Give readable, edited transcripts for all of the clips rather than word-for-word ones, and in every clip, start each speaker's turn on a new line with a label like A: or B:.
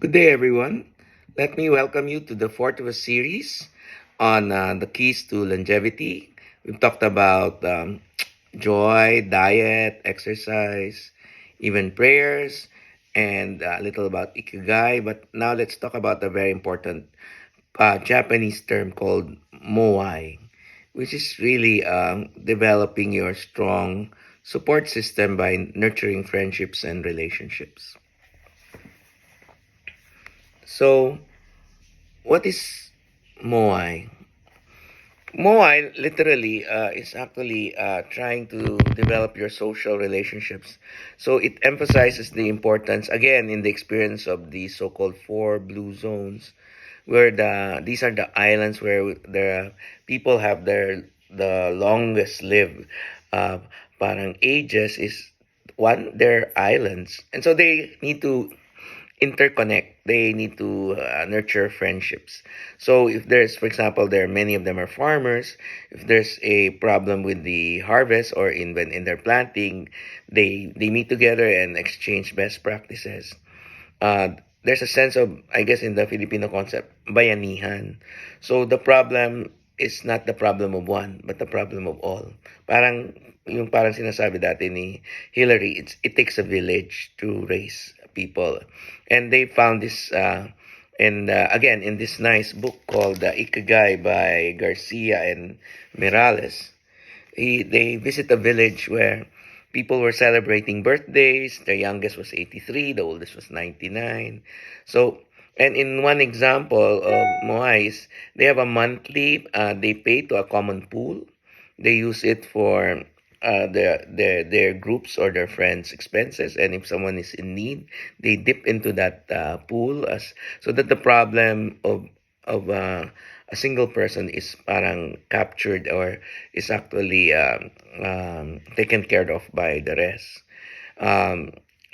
A: Good day, everyone. Let me welcome you to the fourth of a series on the keys to longevity. We've talked about joy, diet, exercise, even prayers, and a little about ikigai. But now let's talk about a very important Japanese term called moai, which is really developing your strong support system by nurturing friendships and relationships. So, what is Moai? Moai literally is actually trying to develop your social relationships. So it emphasizes the importance, again, in the experience of the so-called four blue zones, where these are the islands where the people have the longest lived parang ages is one, they're islands. And so they need to interconnect. They need to nurture friendships. So if there's, for example, there are many of them are farmers. If there's a problem with the harvest or in when in their planting, they meet together and exchange best practices. There's a sense of, I guess, in the Filipino concept, bayanihan. So the problem is not the problem of one, but the problem of all. Parang yung parang sinasabi dati ni Hillary, it takes a village to raise people, and they found this. And again, in this nice book called Ikigai by Garcia and Mirales, they visit a village where people were celebrating birthdays. Their youngest was 83, the oldest was 99. So, and in one example of Moais, they have a monthly, they pay to a common pool. They use it for their groups or their friends' expenses. And if someone is in need, they dip into that pool as so that the problem of a single person is parang captured or is actually taken care of by the rest.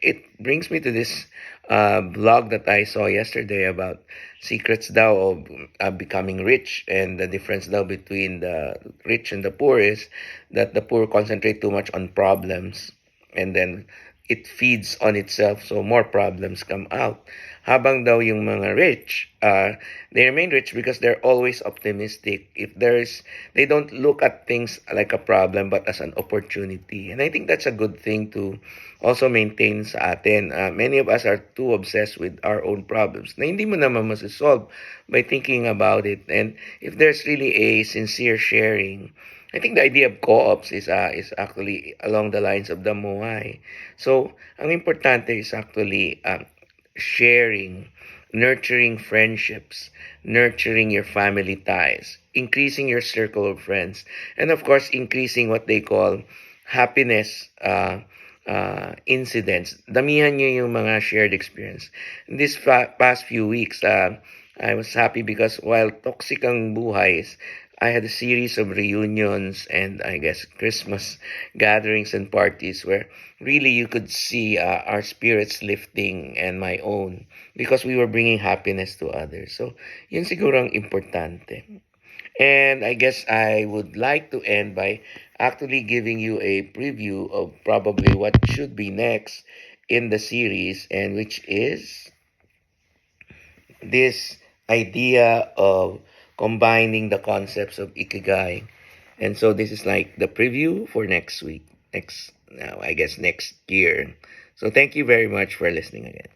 A: It brings me to this blog that I saw yesterday about secrets daw of becoming rich, and the difference daw between the rich and the poor is that the poor concentrate too much on problems, and then it feeds on itself, so more problems come out. Habang daw yung mga rich, they remain rich because they're always optimistic. If there's, they don't look at things like a problem but as an opportunity. And I think that's a good thing to also maintain sa atin. Many of us are too obsessed with our own problems na hindi mo naman masisolve by thinking about it. And if there's really a sincere sharing, I think the idea of co-ops is actually along the lines of the Moai. So, ang importante is actually sharing, nurturing friendships, nurturing your family ties, increasing your circle of friends, and of course, increasing what they call happiness incidents. Damihan nyo yung mga shared experience. In this past few weeks, I was happy because while toxic ang buhay, I had a series of reunions and I guess Christmas gatherings and parties where really you could see our spirits lifting and my own because we were bringing happiness to others. So, yun siguro ang importante. And I guess I would like to end by actually giving you a preview of probably what should be next in the series, and which is this idea of combining the concepts of ikigai. And so this is like the preview for next week, next now I guess next year. So thank you very much for listening again.